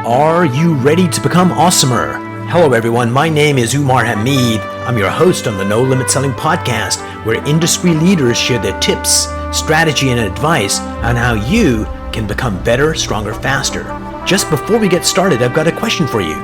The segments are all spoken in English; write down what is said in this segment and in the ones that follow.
Are you ready to become awesomer? Hello everyone, my name is Umar. I'm your host on the No Limit Selling podcast, where industry leaders share their tips, strategy, and advice on how you can become better, stronger, faster. Just before we get started, I've got a question for you.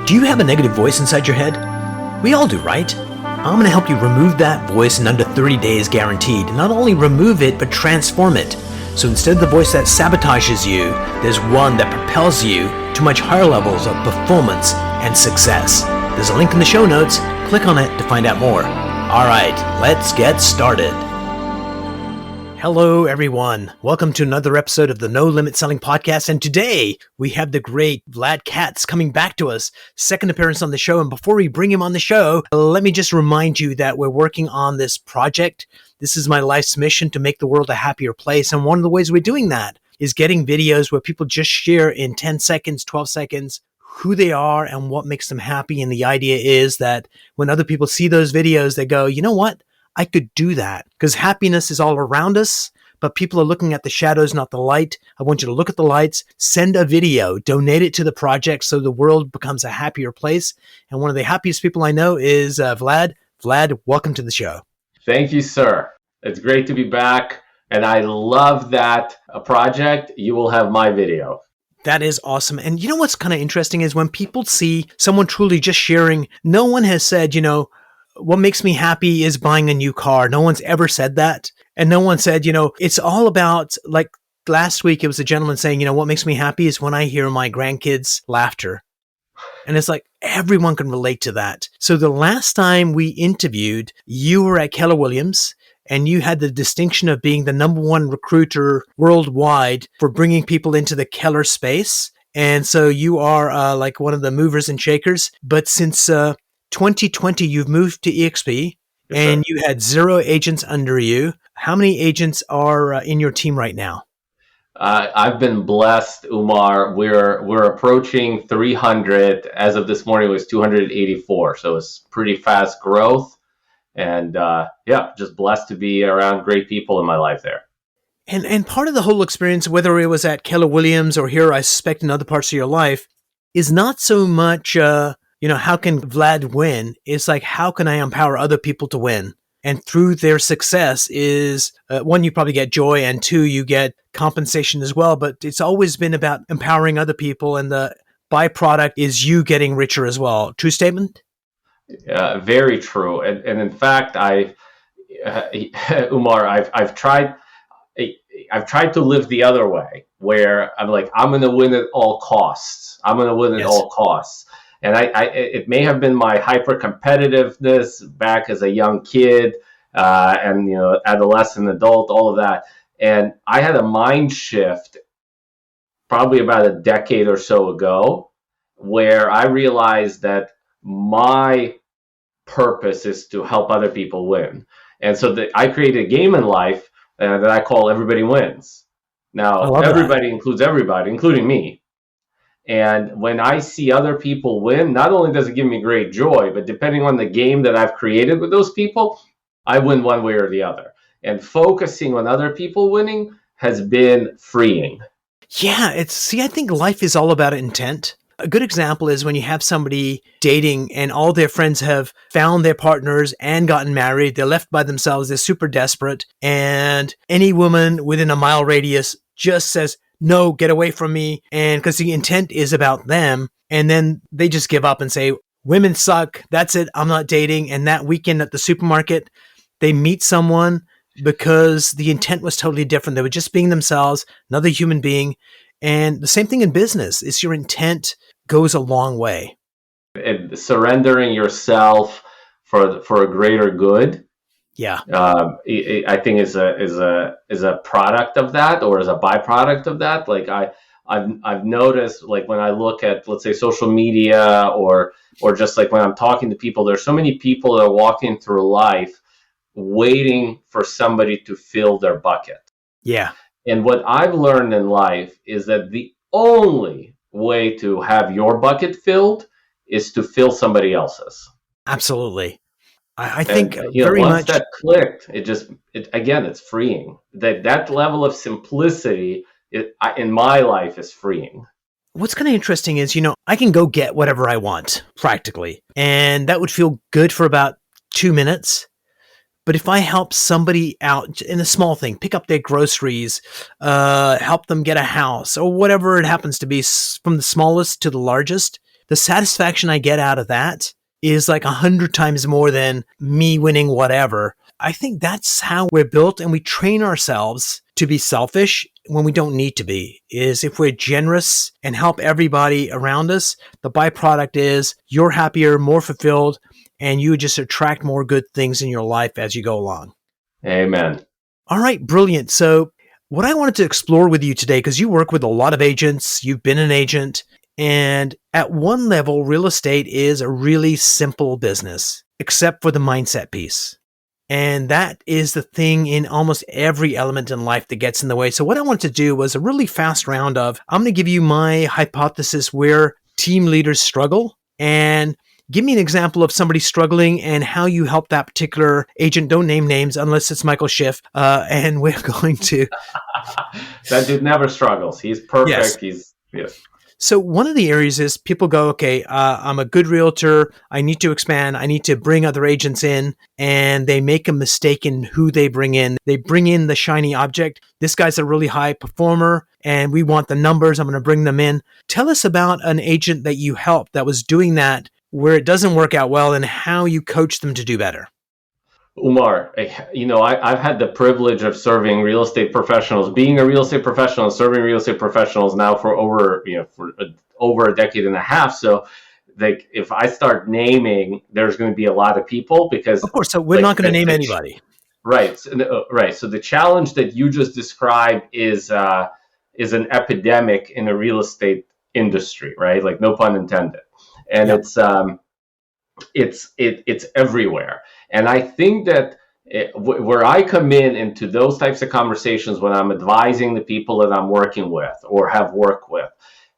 Do you have a negative voice inside your head? We all do, right? I'm going to help you remove that voice in under 30 days guaranteed. Not only remove it, but transform it. So instead of the voice that sabotages you, there's one that propels you to much higher levels of performance and success. There's a link in the show notes. Click on it to find out more. All right, let's get started. Hello, everyone. Welcome to another episode of the No Limit Selling podcast. And today we have the great Vlad Katz coming back to us, second appearance on the show. And before we bring him on the show, let me just remind you that we're working on this project. This is my life's mission to make the world a happier place. And one of the ways we're doing that is getting videos where people just share in 10 seconds, 12 seconds, who they are and what makes them happy. And the idea is that when other people see those videos, they go, you know what? I could do that, because happiness is all around us, but people are looking at the shadows, not the light. I want you to look at the lights, send a video, donate it to the project so the world becomes a happier place. And one of the happiest people I know is Vlad. Vlad, welcome to the show. Thank you, sir. It's great to be back. And I love that project. You will have my video. That is awesome. And you know what's kind of interesting is when people see someone truly just sharing, no one has said, what makes me happy is buying a new car. No one's ever said that. And no one said, it's all about, like last week, it was a gentleman saying, what makes me happy is when I hear my grandkids' laughter. And it's like everyone can relate to that. So the last time we interviewed, you were at Keller Williams and you had the distinction of being the number one recruiter worldwide for bringing people into the Keller space. And so you are like one of the movers and shakers. But since 2020, you've moved to EXP, and you had 0 agents under you. How many agents are in your team right now? I've been blessed, Umar. We're approaching 300. As of this morning, it was 284. So it's pretty fast growth. And just blessed to be around great people in my life there. And part of the whole experience, whether it was at Keller Williams or here, I suspect in other parts of your life, is not so much how can Vlad win? It's like, how can I empower other people to win? And through their success is, one, you probably get joy, and two, you get compensation as well. But it's always been about empowering other people, and the byproduct is you getting richer as well. True statement? Very true. And in fact, Umar, I've tried to live the other way, where I'm like, I'm going to win at all costs. I'm going to win at all costs. And it may have been my hyper competitiveness back as a young kid, and adolescent, adult, all of that. And I had a mind shift probably about a decade or so ago, where I realized that my purpose is to help other people win. And so I created a game in life that I call Everybody Wins. Now, everybody includes everybody, including me. And when I see other people win, not only does it give me great joy, but depending on the game that I've created with those people, I win one way or the other. And focusing on other people winning has been freeing. Yeah, I think life is all about intent. A good example is when you have somebody dating and all their friends have found their partners and gotten married. They're left by themselves. They're super desperate. And any woman within a mile radius just says, no, get away from me. And because the intent is about them. And then they just give up and say, women suck. That's it. I'm not dating. And that weekend at the supermarket, they meet someone because the intent was totally different. They were just being themselves, another human being. And the same thing in business is your intent goes a long way. And surrendering yourself for a greater good. Yeah. I think is a product of that, or is a byproduct of that. Like I've noticed, like when I look at, let's say, social media or just like when I'm talking to people, there's so many people that are walking through life waiting for somebody to fill their bucket. Yeah. And what I've learned in life is that the only way to have your bucket filled is to fill somebody else's. Absolutely. I think very once much that clicked, it's freeing. That level of simplicity in my life is freeing. what's kind of interesting is, I can go get whatever I want practically, and that would feel good for about 2 minutes. But if I help somebody out in a small thing, pick up their groceries, help them get a house, or whatever it happens to be, from the smallest to the largest, the satisfaction I get out of that is like 100 times more than me winning whatever. I think that's how we're built, and we train ourselves to be selfish when we don't need to be. Is if we're generous and help everybody around us, the byproduct is you're happier, more fulfilled, and you just attract more good things in your life as you go along. Amen. All right, brilliant. So what I wanted to explore with you today, because you work with a lot of agents, you've been an agent, and at one level, real estate is a really simple business, except for the mindset piece. And that is the thing in almost every element in life that gets in the way. So what I wanted to do was a really fast round of, I'm going to give you my hypothesis where team leaders struggle, and give me an example of somebody struggling and how you help that particular agent. Don't name names unless it's Michael Schiff. And we're going to... That dude never struggles. He's perfect. Yes. Yes. So one of the areas is people go, okay, I'm a good realtor. I need to expand. I need to bring other agents in, and they make a mistake in who they bring in. They bring in the shiny object. This guy's a really high performer and we want the numbers. I'm going to bring them in. Tell us about an agent that you helped that was doing that where it doesn't work out well and how you coach them to do better. Umar, I've had the privilege of serving real estate professionals, being a real estate professional, serving real estate professionals now for over a decade and a half. So, like, if I start naming, there's going to be a lot of people because, of course, so we're not going to name anybody. Right, right. So the challenge that you just described is an epidemic in the real estate industry, right? Like, no pun intended, and yep. It's everywhere. And I think that where I come into those types of conversations when I'm advising the people that I'm working with or have worked with,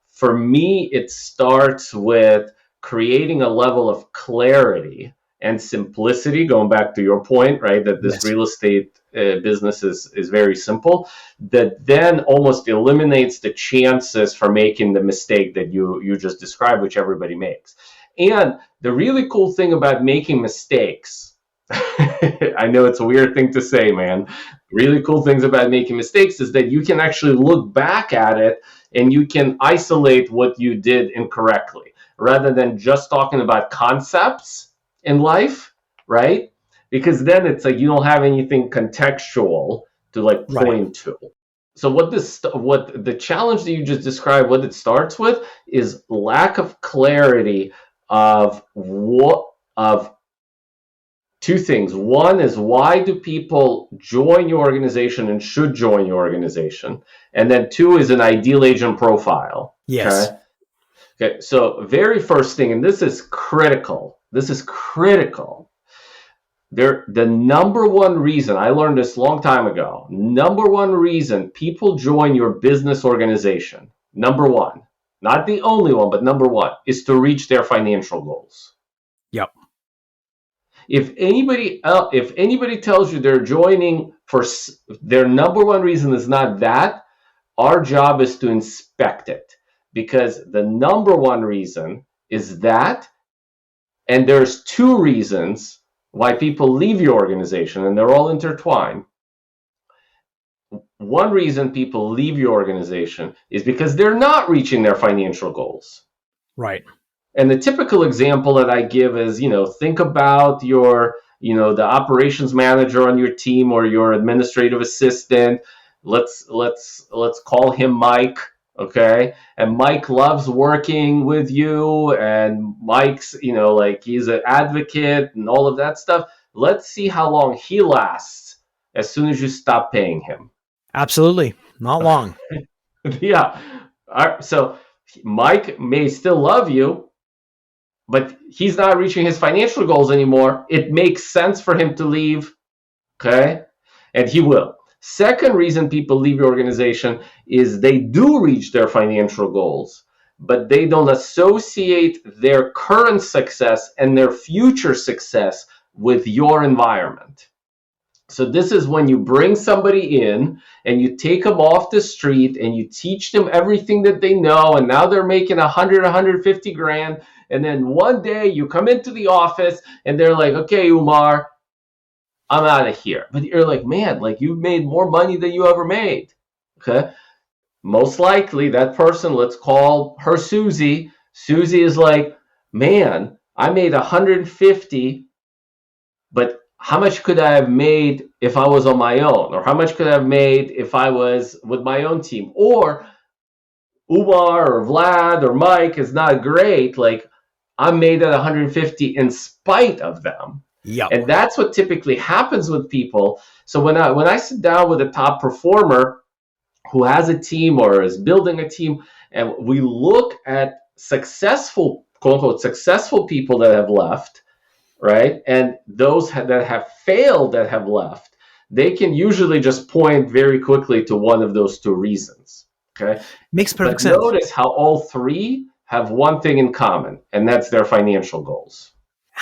for me, it starts with creating a level of clarity and simplicity, going back to your point, right, that this real estate business is very simple, that then almost eliminates the chances for making the mistake that you just described, which everybody makes. And the really cool thing about making mistakes, I know it's a weird thing to say, man. Really cool things about making mistakes is that you can actually look back at it and you can isolate what you did incorrectly rather than just talking about concepts in life, right? Because then it's like you don't have anything contextual to like point to. So what the challenge that you just described, what it starts with is lack of clarity of two things. One is, why do people join your organization and should join your organization? And then two is an ideal agent profile. Yes. Okay. So very first thing, and this is critical. The number one reason, I learned this a long time ago, number one reason people join your business organization, number one, not the only one, but number one, is to reach their financial goals. Yep. If anybody tells you they're joining for their number one reason is not that, our job is to inspect it, because the number one reason is that, and there's two reasons why people leave your organization, and they're all intertwined. One reason people leave your organization is because they're not reaching their financial goals. Right. And the typical example that I give is, think about your, the operations manager on your team or your administrative assistant. Let's call him Mike, okay? And Mike loves working with you, and Mike's, he's an advocate and all of that stuff. Let's see how long he lasts as soon as you stop paying him. Absolutely. Not long. Yeah. All right. So Mike may still love you, but he's not reaching his financial goals anymore. It makes sense for him to leave, okay? And he will. Second reason people leave your organization is they do reach their financial goals, but they don't associate their current success and their future success with your environment. So this is when you bring somebody in and you take them off the street and you teach them everything that they know, and now they're making 150 grand. And then one day you come into the office and they're like, okay, Umar, I'm out of here. But you're like, man, like you've made more money than you ever made. Okay. Most likely that person, let's call her Susie. Susie is like, man, I made 150, but how much could I have made if I was on my own? Or how much could I have made if I was with my own team? Or Umar or Vlad or Mike is not great. Like I made at 150 in spite of them. Yep. And that's what typically happens with people. So when I sit down with a top performer who has a team or is building a team, and we look at successful, quote unquote, successful people that have left, right? And those that have failed that have left, they can usually just point very quickly to one of those two reasons. Okay. Makes perfect sense. Notice how all three have one thing in common, and that's their financial goals.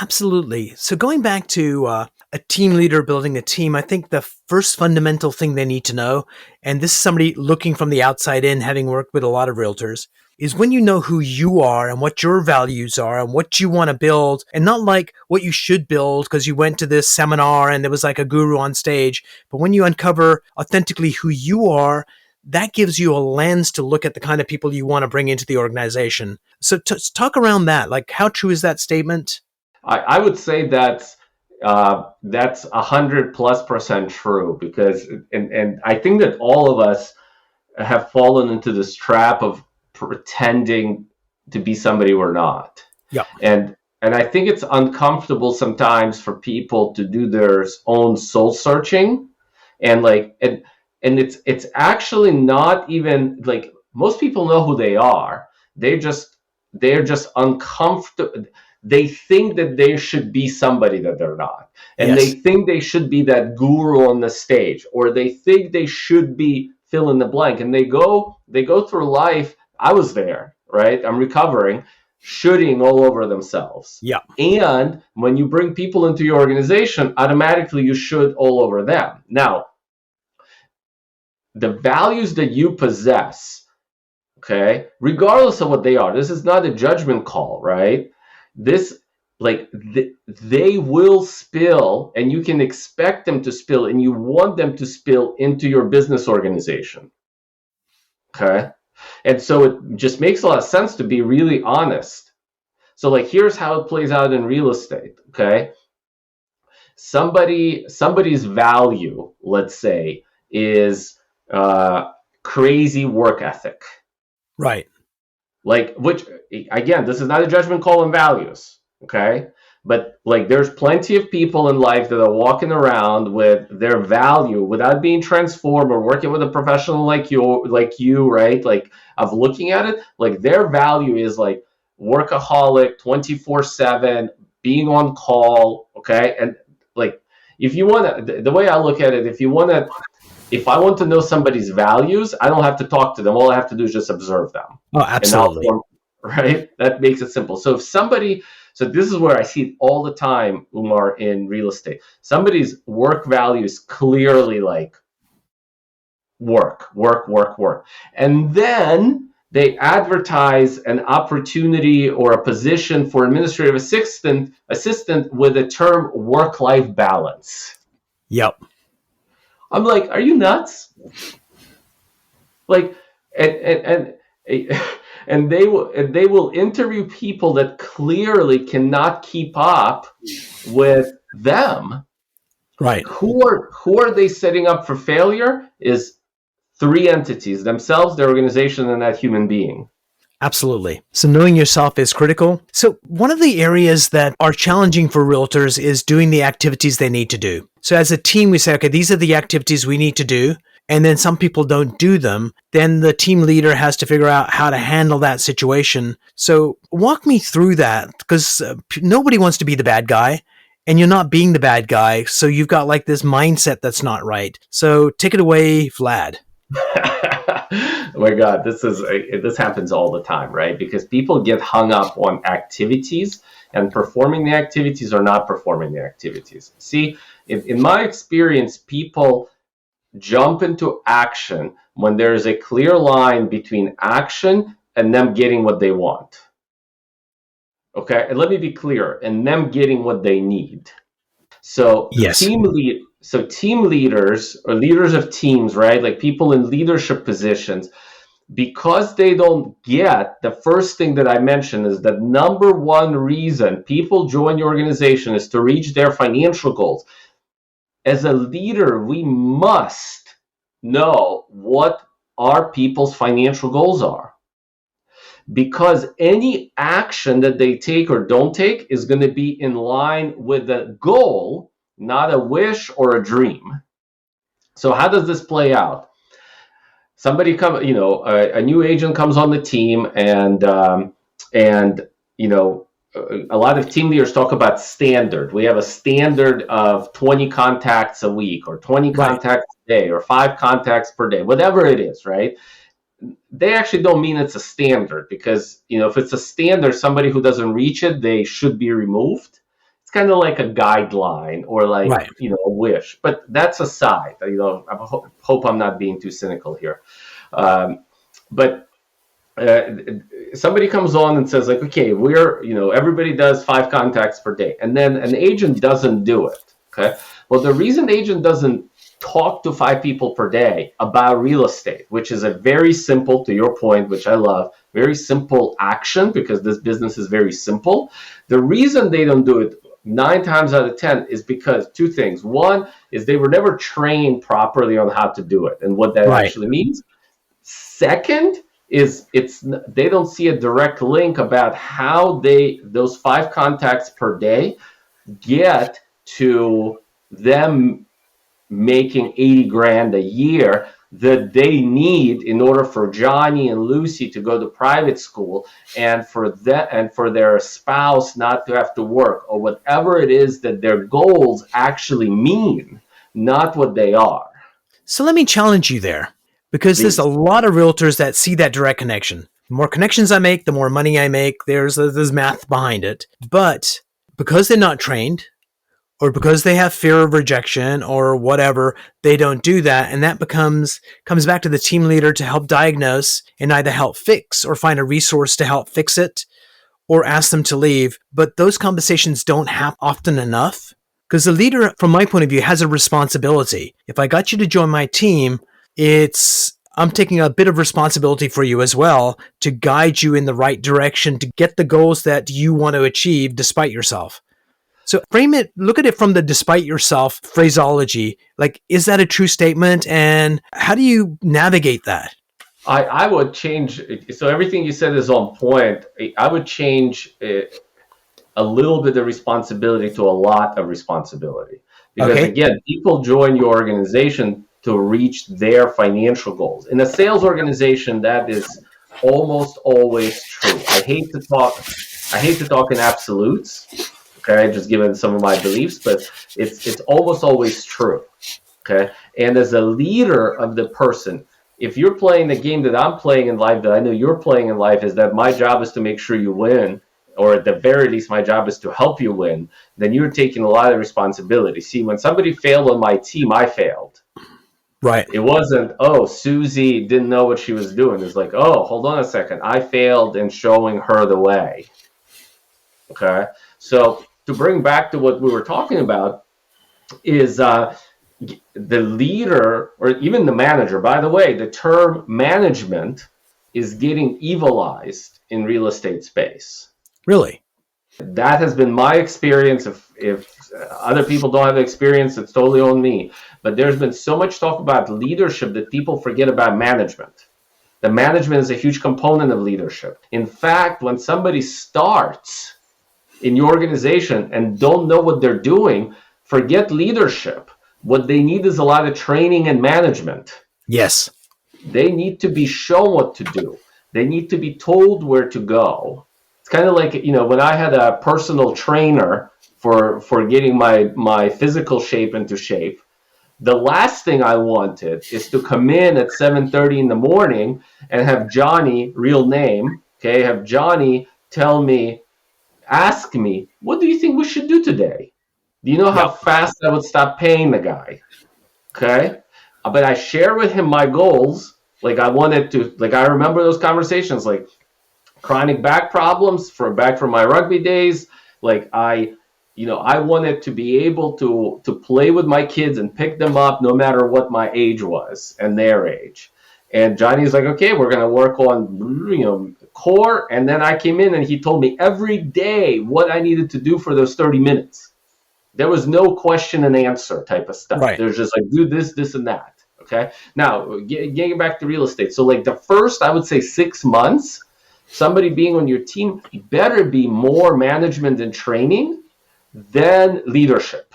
Absolutely. So going back to a team leader building a team, I think the first fundamental thing they need to know, and this is somebody looking from the outside in, having worked with a lot of realtors, is when you know who you are and what your values are and what you want to build, and not like what you should build because you went to this seminar and there was like a guru on stage, but when you uncover authentically who you are, that gives you a lens to look at the kind of people you want to bring into the organization. So talk around that. Like, how true is that statement? I would say that's 100+% true, because and I think that all of us have fallen into this trap of pretending to be somebody we're not. Yeah. And I think it's uncomfortable sometimes for people to do their own soul searching, and it's actually not even like most people know who they are. They're just uncomfortable. They think that they should be somebody that they're not. And Yes. They think they should be that guru on the stage, or they think they should be fill in the blank. And they go through life. I was there, right? I'm recovering, shooting all over themselves. Yeah. And when you bring people into your organization, automatically you should all over them. Now, the values that you possess, okay, regardless of what they are, this is not a judgment call, right? This, they will spill, and you can expect them to spill, and you want them to spill into your business organization. Okay. And so it just makes a lot of sense to be really honest. So here's how it plays out in real estate. Okay. Somebody's value, let's say, is crazy work ethic. Right. Which, again, this is not a judgment call on values, okay? But there's plenty of people in life that are walking around with their value without being transformed or working with a professional like you, right? Of looking at it, their value is workaholic, 24/7, being on call, okay? And if you want to, the way I look at it, if I want to know somebody's values, I don't have to talk to them. All I have to do is just observe them. Oh, absolutely. Right? That makes it simple. So so this is where I see it all the time, Umar, in real estate. Somebody's work value is clearly work. And then they advertise an opportunity or a position for administrative assistant with the term work-life balance. Yep. I'm like, are you nuts? And they will interview people that clearly cannot keep up with them. Right. Who are they setting up for failure? Is three entities: themselves, their organization, and that human being. Absolutely. So knowing yourself is critical. So one of the areas that are challenging for realtors is doing the activities they need to do. So as a team, we say, okay, these are the activities we need to do. And then some people don't do them. Then the team leader has to figure out how to handle that situation. So walk me through that, because nobody wants to be the bad guy, and you're not being the bad guy. So you've got this mindset that's not right. So take it away, Vlad. my God, this happens all the time, right? Because people get hung up on activities and performing the activities or not performing the activities. See, in my experience, people jump into action when there is a clear line between action and them getting what they want. Okay, and let me be clear, and them getting what they need. So Yes. team leaders or leaders of teams, right? Like people in leadership positions, because they don't get the first thing that I mentioned is that number one reason people join your organization is to reach their financial goals. As a leader, we must know what our people's financial goals are, because any action that they take or don't take is going to be in line with a goal, not a wish or a dream. So how does this play out? Somebody a new agent comes on the team, and a lot of team leaders talk about standard. We have a standard of 20 contacts a week, or 20 contacts a day, or 5 contacts per day, whatever it is, right? They actually don't mean it's a standard, because if it's a standard, somebody who doesn't reach it, they should be removed. It's kind of like a guideline, or like a wish. But that's aside. I hope I'm not being too cynical here. But somebody comes on and says, like, okay, everybody does 5 contacts per day, and then an agent doesn't do it. Okay, well, the reason the agent doesn't talk to 5 people per day about real estate, which is a very simple, to your point, which I love, very simple action, because this business is very simple. The reason they don't do it 9 times out of 10 is because 2 things. One is they were never trained properly on how to do it and what that actually means. Second is they don't see a direct link about how those 5 contacts per day get to them making 80 grand a year that they need in order for Johnny and Lucy to go to private school, and for their spouse not to have to work, or whatever it is that their goals actually mean, not what they are. So let me challenge you there, because there's a lot of realtors that see that direct connection. The more connections I make, the more money I make. There's math behind it. But because they're not trained, or because they have fear of rejection or whatever, they don't do that. And that comes back to the team leader to help diagnose and either help fix or find a resource to help fix it, or ask them to leave. But those conversations don't happen often enough, because the leader, from my point of view, has a responsibility. If I got you to join my team, I'm taking a bit of responsibility for you as well, to guide you in the right direction to get the goals that you want to achieve despite yourself. So look at it from the despite yourself phraseology. Like, is that a true statement? And how do you navigate that? I would change. So everything you said is on point. I would change a little bit of responsibility to a lot of responsibility. Because again, people join your organization to reach their financial goals. In a sales organization, that is almost always true. I hate to talk in absolutes. Okay, just given some of my beliefs, but it's almost always true. Okay, and as a leader of the person, if you're playing the game that I'm playing in life, that I know you're playing in life, is that my job is to make sure you win, or at the very least, my job is to help you win, then you're taking a lot of responsibility. See, when somebody failed on my team, I failed. Right. It wasn't, oh, Susie didn't know what she was doing. It's like, oh, hold on a second. I failed in showing her the way. Okay, so to bring back to what we were talking about is the leader, or even the manager. By the way, the term management is getting evilized in real estate space. Really? That has been my experience. If other people don't have experience, it's totally on me. But there's been so much talk about leadership that people forget about management. The management is a huge component of leadership. In fact, when somebody starts in your organization and don't know what they're doing, forget leadership. What they need is a lot of training and management. Yes. They need to be shown what to do. They need to be told where to go. It's kind of like, when I had a personal trainer for getting my physical shape into shape, The last thing I wanted is to come in at 7:30 in the morning and have Johnny, real name, okay, have Johnny ask me, what do you think we should do today? Do you know how Yep. fast I would stop paying the guy? Okay. But I share with him my goals. Like I remember those conversations, like chronic back problems back from my rugby days. Like I wanted to be able to play with my kids and pick them up no matter what my age was and their age. And Johnny's like, okay, we're going to work on, core. And then I came in and he told me every day what I needed to do for those 30 minutes. There was no question and answer type of stuff. Right. There's just like, do this, this, and that. Okay. Now, getting back to real estate. So like the first, I would say 6 months, somebody being on your team better be more management and training than leadership.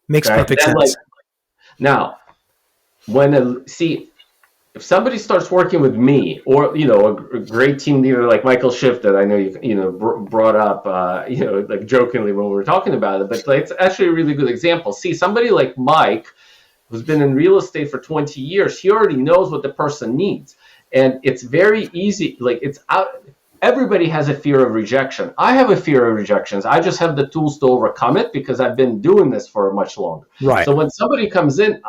Makes perfect sense. Now, if somebody starts working with me, or a great team leader like Michael Schiff that I know you brought up, like jokingly when we were talking about it, but it's actually a really good example. See, somebody like Mike, who's been in real estate for 20 years, he already knows what the person needs, and it's very easy. Like it's out. Everybody has a fear of rejection. I have a fear of rejections. I just have the tools to overcome it because I've been doing this for much longer. Right. So when somebody comes in,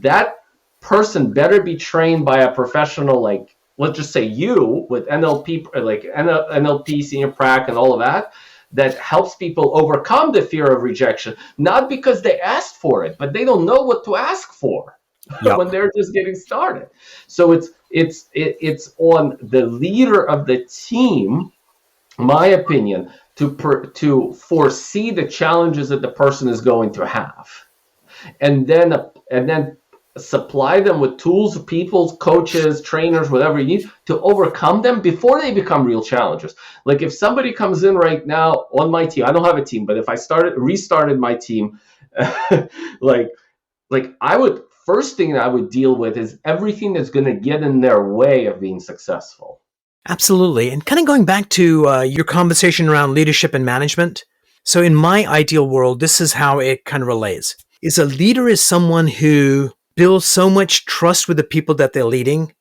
that person better be trained by a professional, like let's just say you with NLP, like NLP, senior prac, and all of that helps people overcome the fear of rejection, not because they asked for it, but they don't know what to ask for. Yep. When they're just getting started. So it's on the leader of the team, my opinion, to foresee the challenges that the person is going to have, and then supply them with tools, people, coaches, trainers, whatever you need to overcome them before they become real challenges. Like if somebody comes in right now on my team, I don't have a team, but if I restarted my team, like first thing I would deal with is everything that's going to get in their way of being successful. Absolutely. And kind of going back to your conversation around leadership and management. So in my ideal world, this is how it kind of relates. Is a leader is someone who builds so much trust with the people that they're leading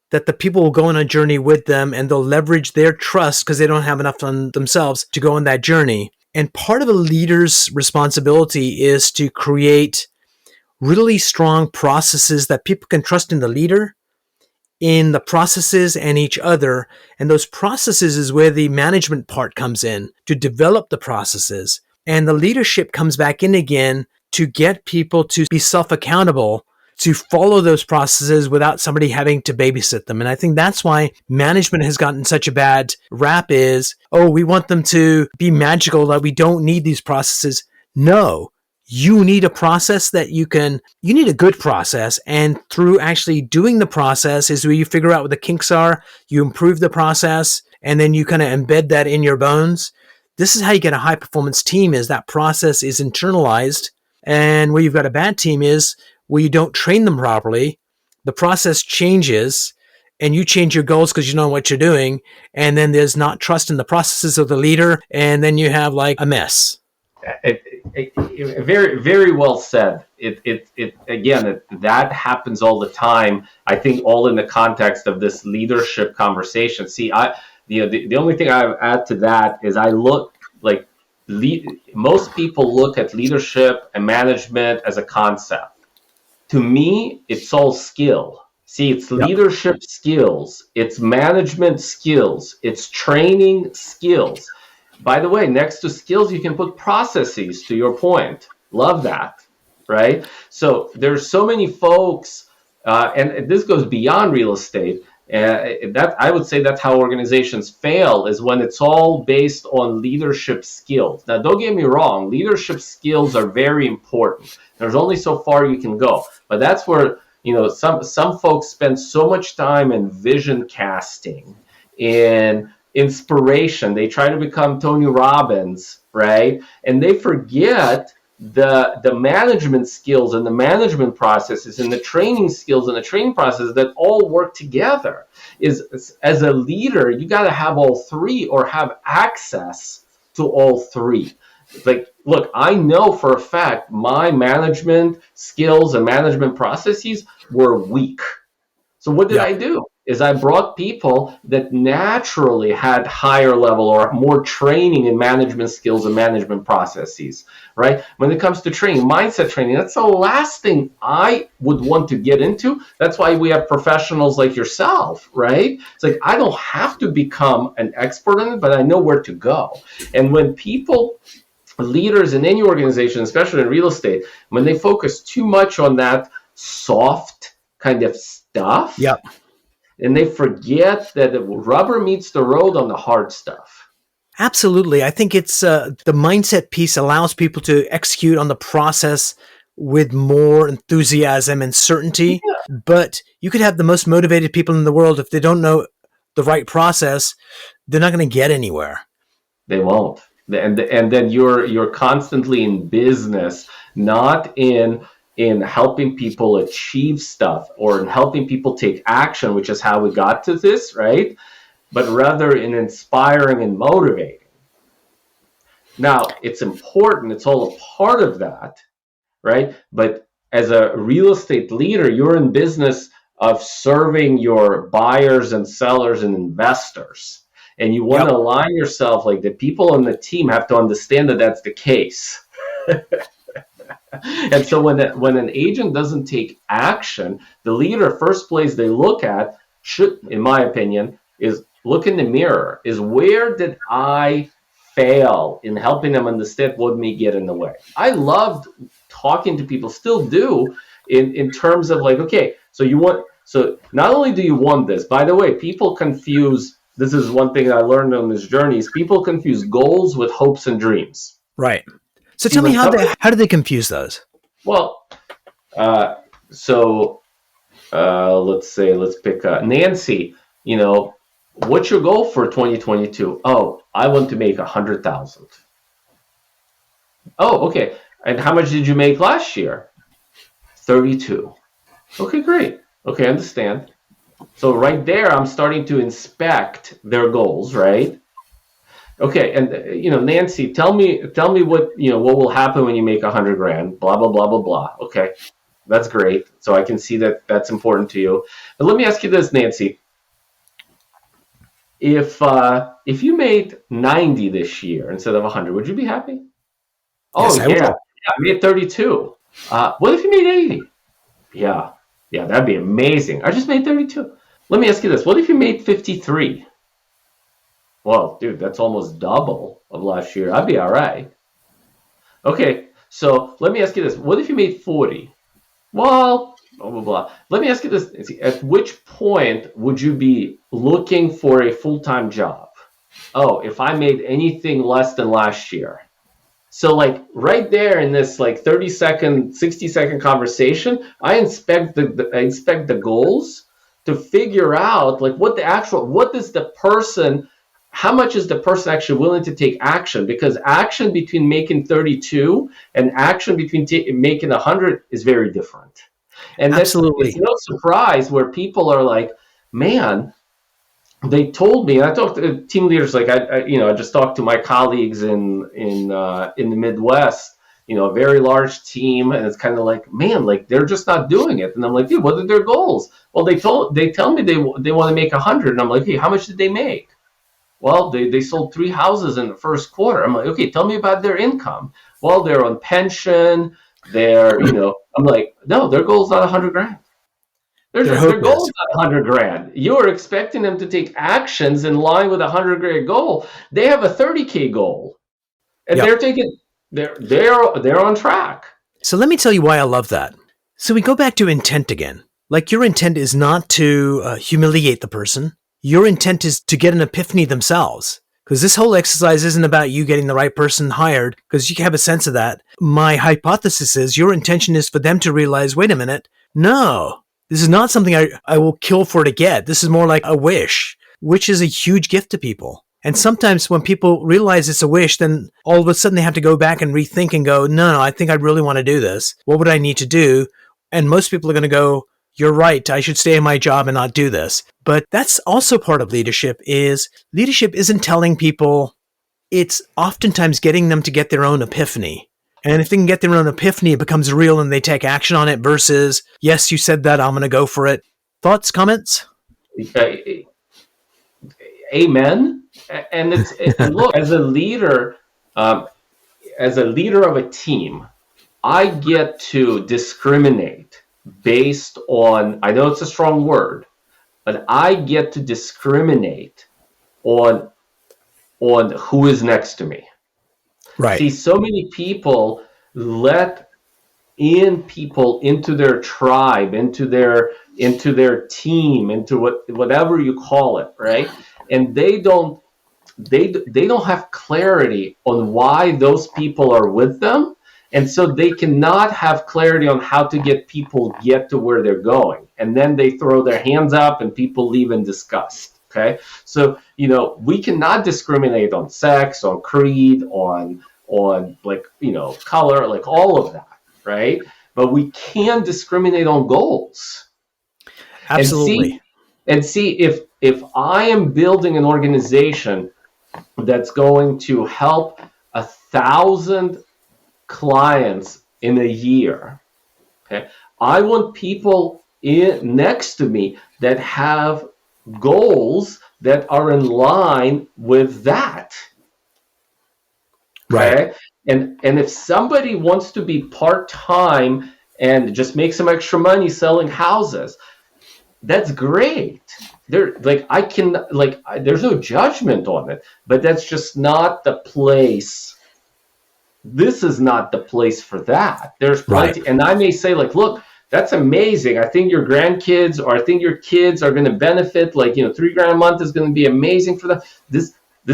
that the people will go on a journey with them and they'll leverage their trust because they don't have enough on themselves to go on that journey. And part of a leader's responsibility is to create really strong processes that people can trust in the leader, in the processes and each other. And those processes is where the management part comes in to develop the processes. And the leadership comes back in again to get people to be self-accountable, to follow those processes without somebody having to babysit them. And I think that's why management has gotten such a bad rap is, we want them to be magical, that we don't need these processes. No. You need a process that you need a good process. And through actually doing the process is where you figure out what the kinks are, you improve the process, and then you kind of embed that in your bones. This is how you get a high performance team, is that process is internalized. And where you've got a bad team is where you don't train them properly. The process changes and you change your goals because you know what you're doing. And then there's not trust in the processes of the leader. And then you have like a mess. Very, very well said. That happens all the time. I think all in the context of this leadership conversation. See, the only thing I add to that is most people look at leadership and management as a concept. To me, it's all skill. See, it's leadership skills, it's management skills, it's training skills. By the way, next to skills, you can put processes, to your point. Love that, right? So there's so many folks, and this goes beyond real estate. That I would say that's how organizations fail, is when it's all based on leadership skills. Now, don't get me wrong, leadership skills are very important. There's only so far you can go. But that's where, some folks spend so much time in vision casting, in inspiration. They try to become Tony Robbins, right? And they forget the management skills and the management processes and the training skills and the training processes that all work together. Is as a leader, you got to have all three or have access to all three. Like look, I know for a fact my management skills and management processes were weak. So what did Yeah. I do? Is I brought people that naturally had higher level or more training in management skills and management processes, right? When it comes to training, mindset training, that's the last thing I would want to get into. That's why we have professionals like yourself, right? It's like I don't have to become an expert in it, but I know where to go. And when people, leaders in any organization, especially in real estate, when they focus too much on that soft kind of stuff, Yep. and they forget that the rubber meets the road on the hard stuff. Absolutely. I think it's the mindset piece allows people to execute on the process with more enthusiasm and certainty. Yeah. But you could have the most motivated people in the world. If they don't know the right process, they're not going to get anywhere. They won't. And then you're constantly in business, not in helping people achieve stuff or in helping people take action, which is how we got to this, right? But rather in inspiring and motivating. Now, it's important, it's all a part of that, right? But as a real estate leader, you're in business of serving your buyers and sellers and investors. And you want Yep. to align yourself like the people on the team have to understand that that's the case. And so when an agent doesn't take action, the leader, first place they look at should, in my opinion, is look in the mirror. Is where did I fail in helping them understand what may get in the way? I loved talking to people, still do, in terms of like, okay, so not only do you want this, by the way, people confuse, this is one thing I learned on this journey, is people confuse goals with hopes and dreams. Right. So See, tell me, when how do they confuse those? well, so let's pick Nancy. What's your goal for 2022? Oh, I want to make 100,000. Oh, okay. And how much did you make last year? 32. Okay, great. Okay, I understand. So right there, I'm starting to inspect their goals, right? Okay, and Nancy, tell me what what will happen when you make 100 grand. Blah blah blah blah blah. Okay, that's great. So I can see that that's important to you. But let me ask you this, Nancy. If you made 90 this year instead of 100, would you be happy? Oh Yes, I yeah, will. I made 32. What if you made 80? Yeah, yeah, that'd be amazing. I just made 32. Let me ask you this. What if you made 53? Well, dude, that's almost double of last year. I'd be all right. Okay, so let me ask you this. What if you made 40? Well, blah, blah, blah. Let me ask you this. At which point would you be looking for a full-time job? Oh, if I made anything less than last year. So like right there in this like 30-second, 60-second conversation, I inspect the goals to figure out like how much is the person actually willing to take action? Because action between making 32 and action between making 100 is very different. And it's Absolutely. no surprise where people are like, man, they told me, and I talked to team leaders, like I just talked to my colleagues in the Midwest, a very large team, and it's kind of like, man, like they're just not doing it. And I'm like, dude, what are their goals? Well, they tell me they want to make 100, and I'm like, hey, how much did they make? Well, they sold 3 houses in the first quarter. I'm like, okay, tell me about their income. Well, they're on pension. I'm like, no, their goal is not 100 grand. Their Their hope goal is. is not 100 grand. You're expecting them to take actions in line with a 100 grand goal. They have a 30K goal, and Yep. they're on track. So let me tell you why I love that. So we go back to intent again. Like your intent is not to humiliate the person. Your intent is to get an epiphany themselves. Because this whole exercise isn't about you getting the right person hired, because you can have a sense of that. My hypothesis is your intention is for them to realize, wait a minute, no, this is not something I will kill for to get. This is more like a wish, which is a huge gift to people. And sometimes when people realize it's a wish, then all of a sudden they have to go back and rethink and go, no, I think I really want to do this. What would I need to do? And most people are going to go, you're right, I should stay in my job and not do this. But that's also part of leadership isn't telling people, it's oftentimes getting them to get their own epiphany. And if they can get their own epiphany, it becomes real and they take action on it versus, yes, you said that, I'm going to go for it. Thoughts, comments? Amen. And look, as a leader of a team, I get to discriminate based on, I know it's a strong word, but I get to discriminate on who is next to me. Right. See, so many people let in people into their tribe, into their team, into whatever you call it, right? And they don't have clarity on why those people are with them. And so they cannot have clarity on how to get to where they're going. And then they throw their hands up and people leave in disgust. Okay. So, we cannot discriminate on sex, on creed, on color, like all of that. Right. But we can discriminate on goals. Absolutely. And see if I am building an organization that's going to help 1,000 clients in a year, okay, I want people next to me that have goals that are in line with that. Okay? Right. And if somebody wants to be part-time and just make some extra money selling houses, that's great. There's no judgment on it, but that's just not the place. This is not the place for that. There's plenty, right. And I may say, look, that's amazing. I think your grandkids or I think your kids are going to benefit. $3,000 a month is going to be amazing for them. This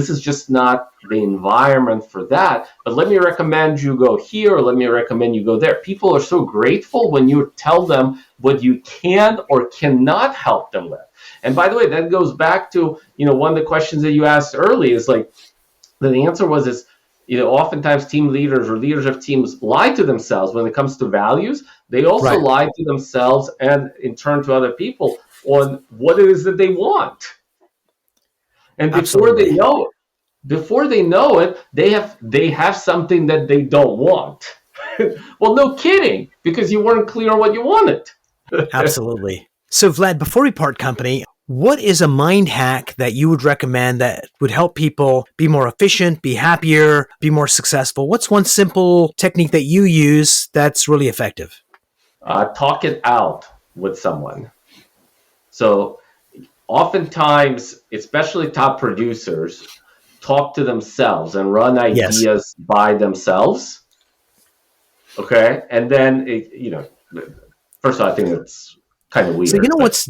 is just not the environment for that. But let me recommend you go here, or let me recommend you go there. People are so grateful when you tell them what you can or cannot help them with. And by the way, that goes back to, one of the questions that you asked early is the answer was oftentimes team leaders or leaders of teams lie to themselves when it comes to values. They also Right. lie to themselves and in turn to other people on what it is that they want. And before Absolutely. they know it, they have something that they don't want. Well, no kidding, because you weren't clear on what you wanted. Absolutely. So Vlad, before we part company, what is a mind hack that you would recommend that would help people be more efficient, be happier, be more successful? What's one simple technique that you use that's really effective? Talk it out with someone. So oftentimes, especially top producers, talk to themselves and run ideas by themselves. Okay. And then, first of all, I think it's kind of weird. So what's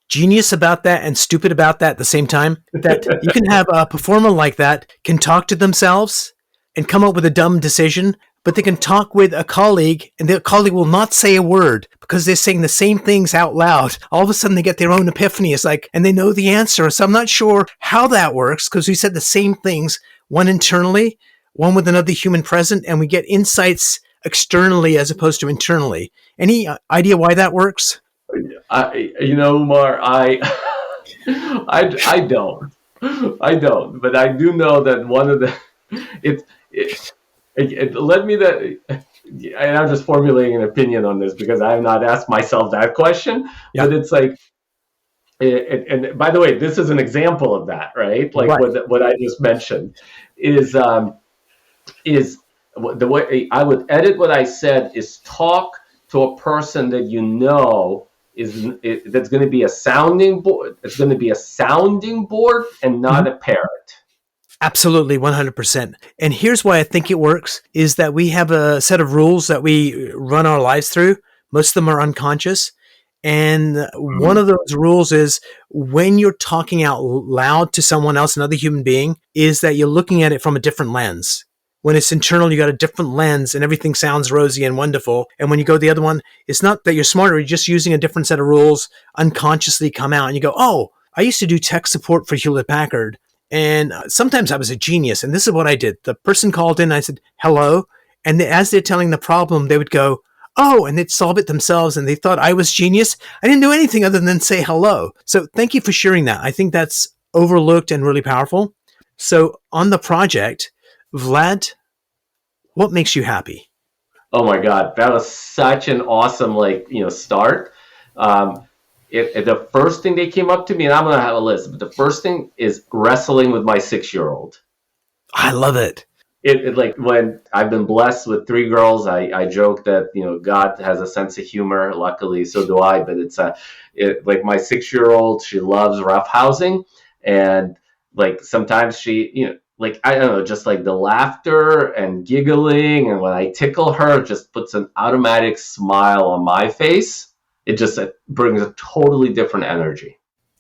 genius about that and stupid about that at the same time? That you can have a performer like that can talk to themselves and come up with a dumb decision, but they can talk with a colleague and the colleague will not say a word because they're saying the same things out loud. All of a sudden they get their own epiphany. It's and they know the answer. So I'm not sure how that works because we said the same things, one internally, one with another human present, and we get insights externally as opposed to internally. Any idea why that works? Umar, I don't, but I do know that one of the, it led me that, and I'm just formulating an opinion on this because I have not asked myself that question, but it's and by the way, this is an example of that, right? Right. What I just mentioned is the way I would edit what I said is talk to a person that that's going to be a sounding board. It's going to be a sounding board and not a parrot. Absolutely, 100%. And here's why I think it works is that we have a set of rules that we run our lives through. Most of them are unconscious. And one of those rules is when you're talking out loud to someone else, another human being, is that you're looking at it from a different lens. When it's internal, you got a different lens and everything sounds rosy and wonderful. And when you go the other one, it's not that you're smarter. You're just using a different set of rules unconsciously come out and you go, oh, I used to do tech support for Hewlett Packard. And sometimes I was a genius. And this is what I did. The person called in and I said, hello. And as they're telling the problem, they would go, oh, and they'd solve it themselves. And they thought I was genius. I didn't do anything other than say hello. So thank you for sharing that. I think that's overlooked and really powerful. So on the project, Vlad, what makes you happy? Oh my God, that was such an awesome start. Um, the first thing they came up to me, and I'm gonna have a list, but the first thing is wrestling with my 6 year old. I love it. It like when I've been blessed with three girls, I joke that God has a sense of humor. Luckily, so do I. But like my 6 year old, she loves roughhousing, and like sometimes she like I don't know, just like the laughter and giggling, and when I tickle her, it just puts an automatic smile on my face. It brings a totally different energy.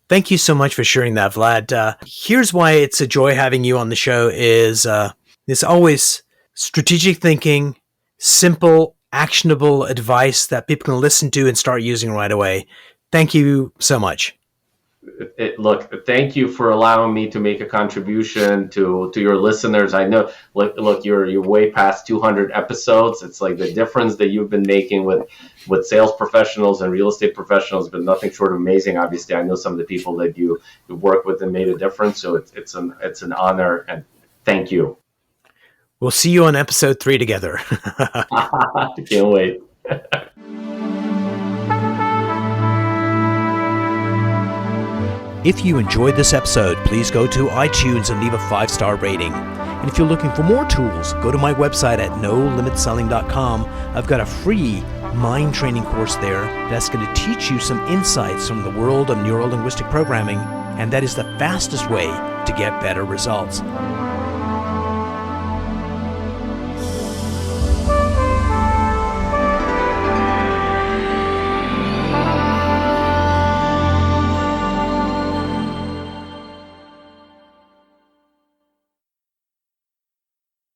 Thank you so much for sharing that, Vlad. Here's why it's a joy having you on the show is there's always strategic thinking, simple, actionable advice that people can listen to and start using right away. Thank you so much. Look, thank you for allowing me to make a contribution to your listeners. I know, look, you're way past 200 episodes. It's like the difference that you've been making with sales professionals and real estate professionals has been nothing short of amazing. Obviously, I know some of the people that you work with and made a difference. So it's an honor, and thank you. We'll see you on episode 3 together. Can't wait. If you enjoyed this episode, please go to iTunes and leave a 5-star rating. And if you're looking for more tools, go to my website at nolimitselling.com. I've got a free mind training course there that's going to teach you some insights from the world of neuro-linguistic programming, and that is the fastest way to get better results.